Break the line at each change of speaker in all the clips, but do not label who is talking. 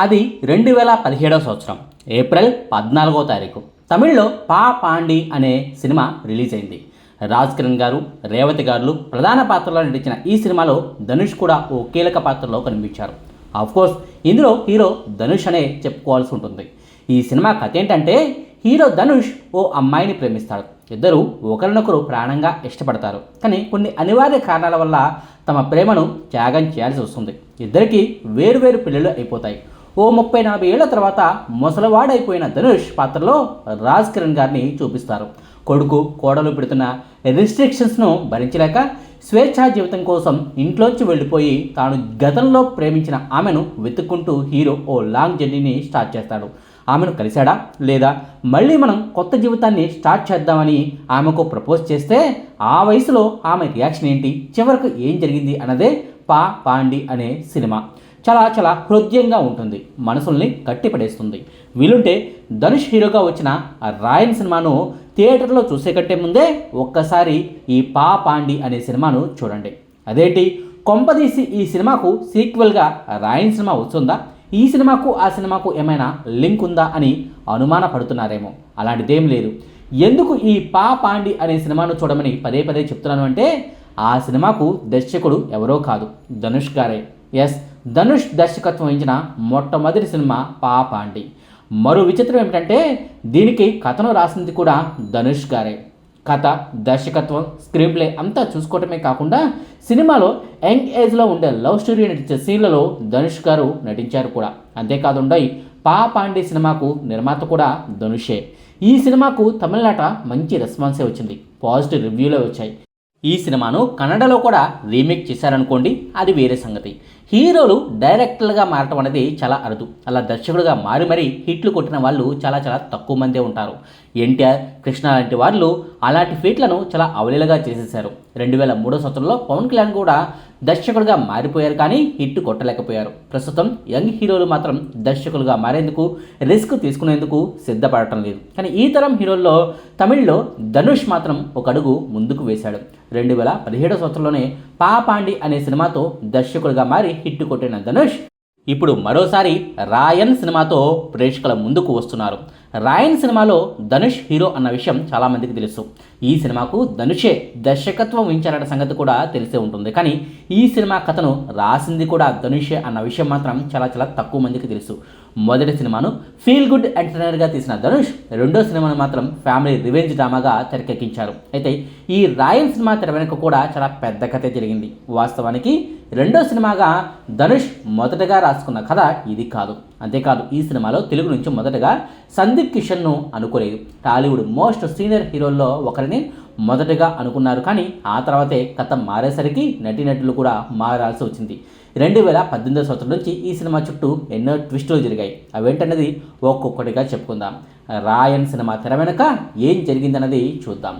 అది 2017 సంవత్సరం ఏప్రిల్ 14వ తారీఖు తమిళ్లో పా పాండి అనే సినిమా రిలీజ్ అయింది. రాజ్ కిరణ్ గారు, రేవతి గారు ప్రధాన పాత్రలో నటించిన ఈ సినిమాలో ధనుష్ కూడా ఓ కీలక పాత్రలో కనిపించారు. కోర్స్ ఇందులో హీరో ధనుష్ అనే చెప్పుకోవాల్సి ఉంటుంది. ఈ సినిమా కథ ఏంటంటే, హీరో ధనుష్ ఓ అమ్మాయిని ప్రేమిస్తాడు. ఇద్దరు ఒకరినొకరు ప్రాణంగా ఇష్టపడతారు. కానీ కొన్ని అనివార్య కారణాల వల్ల తమ ప్రేమను త్యాగం చేయాల్సి వస్తుంది. ఇద్దరికి వేరువేరు పెళ్ళిళ్ళు అయిపోతాయి. ఓ 30-40 ఏళ్ల తర్వాత ముసలివాడైపోయిన ధనుష్ పాత్రలో రాజ్ కిరణ్ గారిని చూపిస్తారు. కొడుకు కోడలు పెడుతున్న రిస్ట్రిక్షన్స్ను భరించలేక స్వేచ్ఛా జీవితం కోసం ఇంట్లోంచి వెళ్ళిపోయి తాను గతంలో ప్రేమించిన ఆమెను వెతుక్కుంటూ హీరో ఓ లాంగ్ జర్నీని స్టార్ట్ చేస్తాడు. ఆమెను కలిశాడా లేదా, మళ్ళీ మనం కొత్త జీవితాన్ని స్టార్ట్ చేద్దామని ఆమెకు ప్రపోజ్ చేస్తే ఆ వయసులో ఆమె రియాక్షన్ ఏంటి, చివరకు ఏం జరిగింది అన్నదే పా పాండి అనే సినిమా. చాలా చాలా హృదయంగా ఉంటుంది, మనసుల్ని కట్టిపడేస్తుంది. వీలుంటే ధనుష్ హీరోగా వచ్చిన రాయన్ సినిమాను థియేటర్లో చూసే కంటే ముందే ఒక్కసారి ఈ పా పాండి అనే సినిమాను చూడండి. అదేంటి, కొంపదీసి ఈ సినిమాకు సీక్వెల్గా రాయన్ సినిమా వస్తుందా, ఈ సినిమాకు ఆ సినిమాకు ఏమైనా లింక్ ఉందా అని అనుమాన పడుతున్నారేమో. అలాంటిదేం లేదు. ఎందుకు ఈ పా పాండి అనే సినిమాను చూడమని పదే పదే చెప్తున్నాను అంటే, ఆ సినిమాకు దర్శకుడు ఎవరో కాదు, ధనుష్ గారే. ఎస్, ధనుష్ దర్శకత్వం వహించిన మొట్టమొదటి సినిమా పా పాండి. మరో విచిత్రం ఏమిటంటే, దీనికి కథను రాసింది కూడా ధనుష్ గారే. కథ, దర్శకత్వం, స్క్రీన్ ప్లే అంతా చూసుకోవటమే కాకుండా సినిమాలో యంగ్ ఏజ్లో ఉండే లవ్ స్టోరీ నటించే సీన్లలో ధనుష్ గారు నటించారు కూడా. అంతేకాదుండయి పా పాండి సినిమాకు నిర్మాత కూడా ధనుషే. ఈ సినిమాకు తమిళనాట మంచి రెస్పాన్సే వచ్చింది, పాజిటివ్ రివ్యూలే వచ్చాయి. ఈ సినిమాను కన్నడలో కూడా రీమేక్ చేశారనుకోండి, అది వేరే సంగతి. హీరోలు డైరెక్టర్లుగా మారటం అనేది చాలా అరుదు. అలా దర్శకుడుగా మారి మరీ హిట్లు కొట్టిన వాళ్ళు చాలా చాలా తక్కువ మందే ఉంటారు. ఎన్టీఆర్, కృష్ణ లాంటి వాళ్ళు అలాంటి ఫీట్లను చాలా అవలీలగా చేసేశారు. 2003 సంవత్సరంలో పవన్ కళ్యాణ్ కూడా దర్శకుడుగా మారిపోయారు, కానీ హిట్ కొట్టలేకపోయారు. ప్రస్తుతం యంగ్ హీరోలు మాత్రం దర్శకులుగా మారేందుకు రిస్క్ తీసుకునేందుకు సిద్ధపడటం లేదు. కానీ ఈ తరం హీరోల్లో తమిళ్లో ధనుష్ మాత్రం ఒక అడుగు ముందుకు వేశాడు. 2017 సంవత్సరంలోనే పా పాండి అనే సినిమాతో దర్శకులుగా మారి హిట్ కొట్టిన ధనుష్ ఇప్పుడు మరోసారి రాయన్ సినిమాతో ప్రేక్షకుల ముందుకు వస్తున్నారు. రాయన్ సినిమాలో ధనుష్ హీరో అన్న విషయం చాలామందికి తెలుసు. ఈ సినిమాకు ధనుషే దర్శకత్వం వహించారన్న సంగతి కూడా తెలిసే ఉంటుంది. కానీ ఈ సినిమా కథను రాసింది కూడా ధనుషే అన్న విషయం మాత్రం చాలా చాలా తక్కువ మందికి తెలుసు. మొదటి సినిమాను ఫీల్ గుడ్ ఎంటర్టైనర్గా తీసిన ధనుష్ రెండో సినిమాను మాత్రం ఫ్యామిలీ రివెంజ్ డ్రామాగా తెరకెక్కించారు. అయితే ఈ రాయన్ సినిమా తెర వెనుక కూడా చాలా పెద్ద కథే జరిగింది. వాస్తవానికి రెండో సినిమాగా ధనుష్ మొదటగా రాసుకున్న కథ ఇది కాదు. అంతేకాదు, ఈ సినిమాలో తెలుగు నుంచి మొదటగా సందీప్ కిషన్ను అనుకోలేదు. టాలీవుడ్ మోస్ట్ సీనియర్ హీరోల్లో ఒకరిని మొదటగా అనుకున్నారు. కానీ ఆ తర్వాతే కథ మారేసరికి నటీనటులు కూడా మారాల్సి వచ్చింది. 2018 సంవత్సరం నుంచి ఈ సినిమా చుట్టూ ఎన్నో ట్విస్టులు జరిగాయి. అవేంటన్నది ఒక్కొక్కటిగా చెప్పుకుందాం. రాయన్ సినిమా తెర వెనక ఏం జరిగిందన్నది చూద్దాం.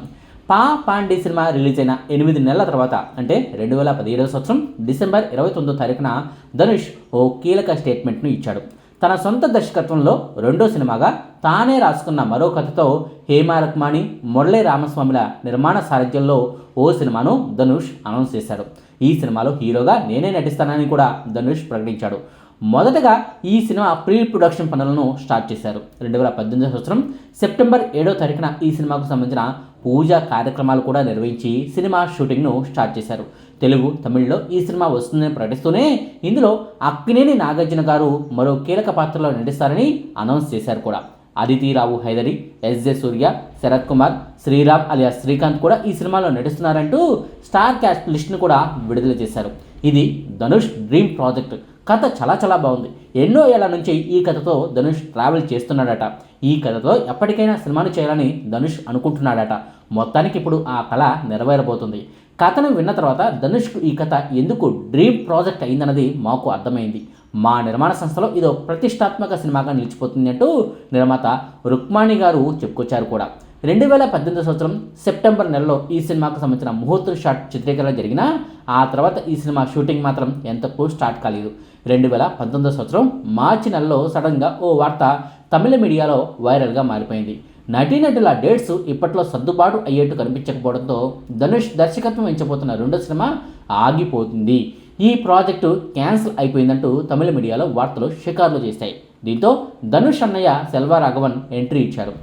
పా పాండి సినిమా రిలీజ్ అయిన 8 నెలల తర్వాత, అంటే 2017 సంవత్సరం డిసెంబర్ 29వ తారీఖున ధనుష్ ఓ కీలక స్టేట్మెంట్ను ఇచ్చాడు. తన సొంత దర్శకత్వంలో రెండో సినిమాగా తానే రాసుకున్న మరో కథతో హేమా రఖ్మాని, మురళీ రామస్వామిల నిర్మాణ సారథ్యంలో ఓ సినిమాను ధనుష్ అనౌన్స్ చేశాడు. ఈ సినిమాలో హీరోగా నేనే నటిస్తానని కూడా ధనుష్ ప్రకటించాడు. మొదటగా ఈ సినిమా ప్రీ ప్రొడక్షన్ పనులను స్టార్ట్ చేశారు. 2018 సంవత్సరం సెప్టెంబర్ 7వ తారీఖున ఈ సినిమాకు సంబంధించిన పూజా కార్యక్రమాలు కూడా నిర్వహించి సినిమా షూటింగ్ను స్టార్ట్ చేశారు. తెలుగు, తమిళ్లో ఈ సినిమా వస్తుందని ప్రకటిస్తూనే ఇందులో అక్కినేని నాగార్జున గారు మరో కీలక పాత్రలో నటిస్తారని అనౌన్స్ చేశారు కూడా. అదితి రావు హైదరి, ఎస్జే సూర్య, శరత్ కుమార్, శ్రీరామ్ అలియా శ్రీకాంత్ కూడా ఈ సినిమాలో నటిస్తున్నారంటూ స్టార్ క్యాస్ట్ లిస్ట్ను కూడా విడుదల చేశారు. ఇది ధనుష్ డ్రీమ్ ప్రాజెక్ట్. కథ చాలా చాలా బాగుంది. ఎన్నో ఏళ్ల నుంచి ఈ కథతో ధనుష్ ట్రావెల్ చేస్తున్నాడట. ఈ కథతో ఎప్పటికైనా సినిమాను చేయాలని ధనుష్ అనుకుంటున్నాడట. మొత్తానికి ఇప్పుడు ఆ కళ నెరవేరబోతుంది. కథను విన్న తర్వాత ధనుష్కు ఈ కథ ఎందుకు డ్రీమ్ ప్రాజెక్ట్ అయిందన్నది మాకు అర్థమైంది. మా నిర్మాణ సంస్థలో ఇదో ప్రతిష్టాత్మక సినిమాగా నిలిచిపోతుంది అంటూ నిర్మాత రుక్మాణి గారు చెప్పుకొచ్చారు కూడా. 2018 సంవత్సరం సెప్టెంబర్ నెలలో ఈ సినిమాకు సంబంధించిన ముహూర్తం షాట్ చిత్రీకరణ జరిగినా ఆ తర్వాత ఈ సినిమా షూటింగ్ మాత్రం ఎంతకు స్టార్ట్ కాలేదు. 2019 సంవత్సరం మార్చి నెలలో సడన్గా ఓ వార్త తమిళ మీడియాలో వైరల్గా మారిపోయింది. నటీనటుల డేట్స్ ఇప్పట్లో సర్దుబాటు అయ్యేట్టు కనిపించకపోవడంతో ధనుష్ దర్శకత్వం వహించబోతున్న రెండో సినిమా ఆగిపోతుంది. ఈ ప్రాజెక్టు క్యాన్సిల్ అయిపోయిందంటూ తమిళ మీడియాలో వార్తలు షికార్లు చేశాయి. దీంతో ధనుష్ అన్నయ్య సెల్వరాఘవన్ ఎంట్రీ ఇచ్చారు.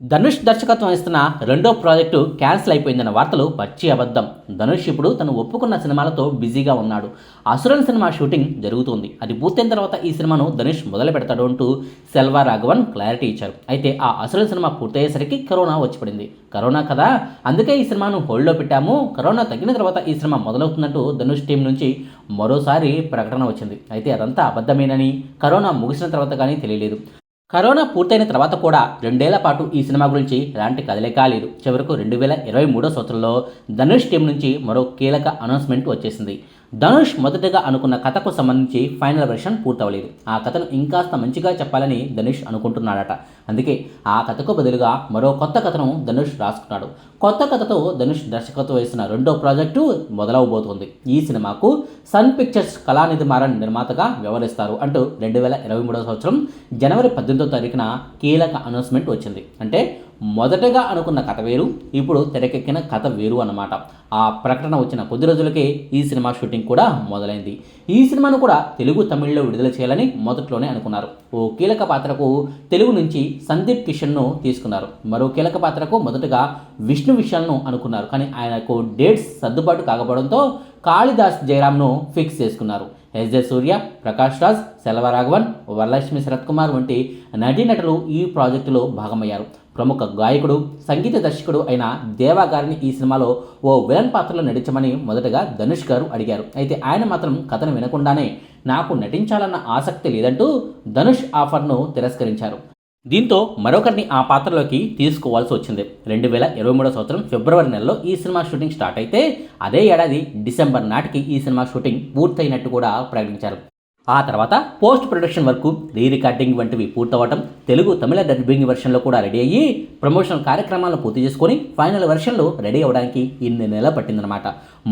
ధనుష్ దర్శకత్వం ఇస్తున్న రెండో ప్రాజెక్టు క్యాన్సిల్ అయిపోయిందన్న వార్తలు పచ్చి అబద్ధం. ధనుష్ ఇప్పుడు తను ఒప్పుకున్న సినిమాలతో బిజీగా ఉన్నాడు. అసురన్ సినిమా షూటింగ్ జరుగుతుంది. అది పూర్తయిన తర్వాత ఈ సినిమాను ధనుష్ మొదలు పెడతాడు అంటూ సెల్వరాఘవన్ క్లారిటీ ఇచ్చారు. అయితే ఆ అసురన్ సినిమా పూర్తయ్యేసరికి కరోనా వచ్చి పడింది. కరోనా కదా, అందుకే ఈ సినిమాను హోల్డ్లో పెట్టాము. కరోనా తగ్గిన తర్వాత ఈ సినిమా మొదలవుతుందంటూ ధనుష్ టీం నుంచి మరోసారి ప్రకటన వచ్చింది. అయితే అదంతా అబద్ధమేనని కరోనా ముగిసిన తర్వాత కానీ తెలియలేదు. కరోనా పూర్తయిన తర్వాత కూడా 2 ఏళ్ల పాటు ఈ సినిమా గురించి ఎలాంటి కదలిక లేదు. చివరకు 2023 సంవత్సరంలో ధనుష్ టీం నుంచి మరో కీలక అనౌన్స్మెంట్ వచ్చేసింది. ధనుష్ మొదటగా అనుకున్న కథకు సంబంధించి ఫైనల్ వెర్షన్ పూర్తవలేదు. ఆ కథను ఇంకాస్త మంచిగా చెప్పాలని ధనుష్ అనుకుంటున్నాడట. అందుకే ఆ కథకు బదులుగా మరో కొత్త కథను ధనుష్ రాసుకున్నాడు. కొత్త కథతో ధనుష్ దర్శకత్వం వేసిన రెండో ప్రాజెక్టు మొదలవబోతోంది. ఈ సినిమాకు సన్ పిక్చర్స్ కళానిధి మారన్ నిర్మాతగా వ్యవహరిస్తారు అంటూ 2023 సంవత్సరం జనవరి 18వ తారీఖున కీలక అనౌన్స్మెంట్ వచ్చింది. అంటే మొదటగా అనుకున్న కథ వేరు, ఇప్పుడు తెరకెక్కిన కథ వేరు అన్నమాట. ఆ ప్రకటన వచ్చిన కొద్ది రోజులకే ఈ సినిమా షూటింగ్ కూడా మొదలైంది. ఈ సినిమాను కూడా తెలుగు, తమిళ్లో విడుదల చేయాలని మొదట్లోనే అనుకున్నారు. ఓ కీలక పాత్రకు తెలుగు నుంచి సందీప్ కిషన్ను తీసుకున్నారు. మరో కీలక పాత్రకు మొదటగా విష్ణు విశాల్ను అనుకున్నారు. కానీ ఆయనకు డేట్స్ సర్దుబాటు కాకపోవడంతో కాళిదాస్ జయరామ్ను ఫిక్స్ చేసుకున్నారు. ఎస్.జె. సూర్య, ప్రకాష్ రాజ్, సెల్వరాఘవన్, వరలక్ష్మి శరత్ కుమార్ వంటి నటీనటులు ఈ ప్రాజెక్టులో భాగమయ్యారు. ప్రముఖ గాయకుడు, సంగీత దర్శకుడు అయిన దేవా గారిని ఈ సినిమాలో ఓ విలన్ పాత్రలో నటించమని మొదటగా ధనుష్ గారు అడిగారు. అయితే ఆయన మాత్రం కథను వినకుండానే నాకు నటించాలన్న ఆసక్తి లేదంటూ ధనుష్ ఆఫర్ను తిరస్కరించారు. దీంతో మరొకరిని ఆ పాత్రలోకి తీసుకోవాల్సి వచ్చింది. 2023 సంవత్సరం ఫిబ్రవరి నెలలో ఈ సినిమా షూటింగ్ స్టార్ట్ అయితే అదే ఏడాది డిసెంబర్ నాటికి ఈ సినిమా షూటింగ్ పూర్తయినట్టు కూడా ప్రకటించారు. ఆ తర్వాత post production work, re recording వంటివి పూర్తవటం, తెలుగు, తమిళ డబ్బింగ్ వెర్షన్లో కూడా రెడీ అయ్యి ప్రమోషనల్ కార్యక్రమాలను పూర్తి చేసుకొని ఫైనల్ వెర్షన్లో రెడీ అవ్వడానికి 8 నెలలు పట్టిందనమాట.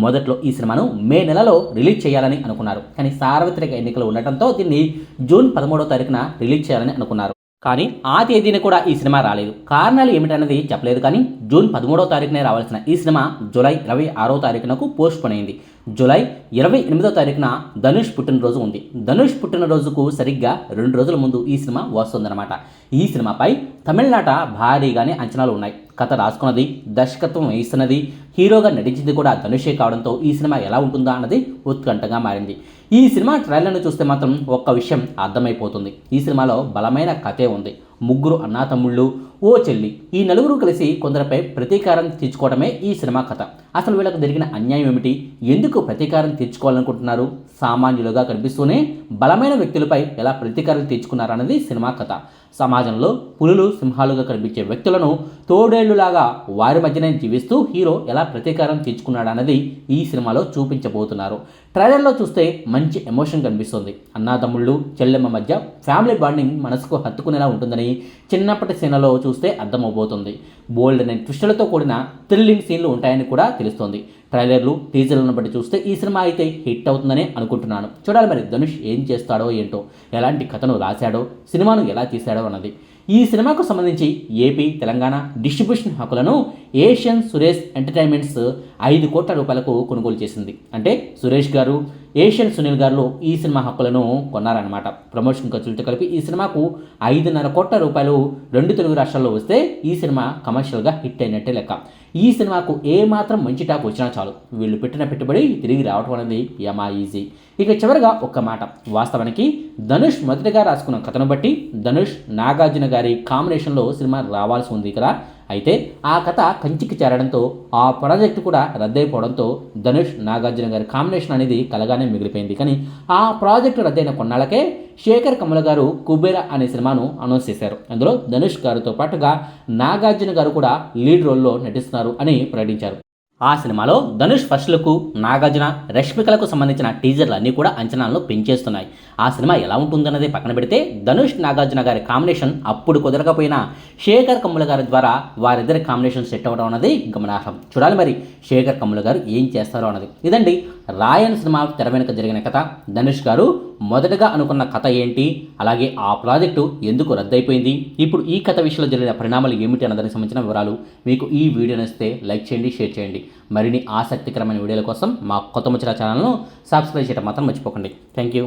మొదట్లో ఈ సినిమాను మే నెలలో రిలీజ్ చేయాలని అనుకున్నారు. కానీ సార్వత్రిక ఎన్నికలు ఉండటంతో దీన్ని జూన్ 13వ తారీఖున రిలీజ్ చేయాలని అనుకున్నారు. కానీ ఆ తేదీన కూడా ఈ సినిమా రాలేదు. కారణాలు ఏమిటన్నది చెప్పలేదు. కానీ జూన్ 13వ తారీఖునే రావాల్సిన ఈ సినిమా జూలై 26వ తారీఖునకు పోస్ట్ పోన్ అయింది. జూలై 28వ తారీఖున ధనుష్ పుట్టినరోజు ఉంది. ధనుష్ పుట్టినరోజుకు సరిగ్గా 2 రోజుల ముందు ఈ సినిమా వస్తుందన్నమాట. ఈ సినిమాపై తమిళనాట భారీగానే అంచనాలు ఉన్నాయి. కథ రాసుకున్నది, దర్శకత్వం వహిస్తున్నది, హీరోగా నటించింది కూడా ధనుషే కావడంతో ఈ సినిమా ఎలా ఉంటుందా అన్నది ఉత్కంఠగా మారింది. ఈ సినిమా ట్రైలర్ను చూస్తే మాత్రం ఒక్క విషయం అర్థమైపోతుంది. ఈ సినిమాలో బలమైన కథే ఉంది. ముగ్గురు అన్నాతమ్ముళ్ళు, ఓ చెల్లి, ఈ నలుగురు కలిసి కొందరిపై ప్రతీకారం తీర్చుకోవడమే ఈ సినిమా కథ. అసలు వీళ్ళకు జరిగిన అన్యాయం ఏమిటి, ఎందుకు ప్రతీకారం తీర్చుకోవాలనుకుంటున్నారు, సామాన్యులుగా కనిపిస్తూనే బలమైన వ్యక్తులపై ఎలా ప్రతీకారం తీర్చుకున్నారన్నది సినిమా కథ. సమాజంలో పులులు, సింహాలుగా కనిపించే వ్యక్తులను తోడేళ్లులాగా వారి మధ్యనే జీవిస్తూ హీరో ఎలా ప్రతీకారం తీర్చుకున్నాడన్నది ఈ సినిమాలో చూపించబోతున్నారు. ట్రైలర్లో చూస్తే మంచి ఎమోషన్ కనిపిస్తుంది. అన్నాతమ్ముళ్ళు, చెల్లెమ్మ మధ్య ఫ్యామిలీ బాండింగ్ మనసుకు హత్తుకునేలా ఉంటుందని చిన్నప్పటి సీన్లలో చూస్తే అర్థమవుతుంది. బోల్డ్ అనే ట్విస్టులతో కూడిన థ్రిల్లింగ్ సీన్లు ఉంటాయని కూడా తెలుస్తోంది. ట్రైలర్లు, టీజర్లను బట్టి చూస్తే ఈ సినిమా అయితే హిట్ అవుతుందని అనుకుంటున్నాను. చూడాలి మరి ధనుష్ ఏం చేస్తాడో ఏంటో, ఎలాంటి కథను రాశాడో, సినిమాను ఎలా తీశాడో అన్నది. ఈ సినిమాకు సంబంధించి ఏపీ, తెలంగాణ డిస్ట్రిబ్యూషన్ హక్కులను ఏషియన్ సురేష్ ఎంటర్టైన్మెంట్స్ 5 కోట్ల రూపాయలకు కొనుగోలు చేసింది. అంటే సురేష్ గారు, ఏషియన్ సునీల్ గారు ఈ సినిమా హక్కులను కొన్నారన్నమాట. ప్రమోషన్ ఖర్చులతో కలిపి ఈ సినిమాకు 5.5 కోట్ల రూపాయలు 2 తెలుగు రాష్ట్రాల్లో వస్తే ఈ సినిమా కమర్షియల్గా హిట్ అయినట్టే లెక్క. ఈ సినిమాకు ఏమాత్రం మంచి టాక్ వచ్చినా చాలు, వీళ్ళు పెట్టిన పెట్టుబడి తిరిగి రావడం అనేది యమా ఈజీ. ఇక చివరిగా ఒక్క మాట, వాస్తవానికి ధనుష్ మొదటిగా రాసుకున్న కథను బట్టి ధనుష్, నాగార్జున గారి కాంబినేషన్లో సినిమా రావాల్సి ఉంది కదా. అయితే ఆ కథ కంచికి చేరడంతో ఆ ప్రాజెక్టు కూడా రద్దయిపోవడంతో ధనుష్, నాగార్జున గారి కాంబినేషన్ అనేది కలగానే మిగిలిపోయింది. కానీ ఆ ప్రాజెక్టు రద్దయిన కొన్నాళ్ళకే శేఖర్ కమల గారు కుబేరా అనే సినిమాను అనౌన్స్ చేశారు. అందులో ధనుష్ గారితో పాటుగా నాగార్జున గారు కూడా లీడ్ రోల్లో నటిస్తున్నారు అని ప్రకటించారు. ఆ సినిమాలో ధనుష్ ఫస్ట్ లుక్, నాగార్జున, రష్మికలకు సంబంధించిన టీజర్లు అన్నీ కూడా అంచనాలను పెంచేస్తున్నాయి. ఆ సినిమా ఎలా ఉంటుందన్నది పక్కన పెడితే ధనుష్, నాగార్జున గారి కాంబినేషన్ అప్పుడు కుదరకపోయినా శేఖర్ కమ్ముల గారి ద్వారా వారిద్దరి కాంబినేషన్ సెట్ అవ్వడం అన్నది గమనార్హం. చూడాలి మరి శేఖర్ కమ్ముల గారు ఏం చేస్తారో అన్నది. ఇదండి రాయన్ సినిమా తెర వెనుక జరిగిన కథ. ధనుష్ గారు మొదటగా అనుకున్న కథ ఏంటి, అలాగే ఆ ప్రాజెక్టు ఎందుకు రద్దయిపోయింది, ఇప్పుడు ఈ కథ విషయంలో జరిగిన పరిణామాలు ఏమిటి అన్నదానికి సంబంధించిన వివరాలు మీకు ఈ వీడియో నచ్చితే లైక్ చేయండి, షేర్ చేయండి. మరిన్ని ఆసక్తికరమైన వీడియోల కోసం మా కొత్త ముచ్చట ఛానల్ను సబ్స్క్రైబ్ చేయడం మాత్రం మర్చిపోకండి. Thank you.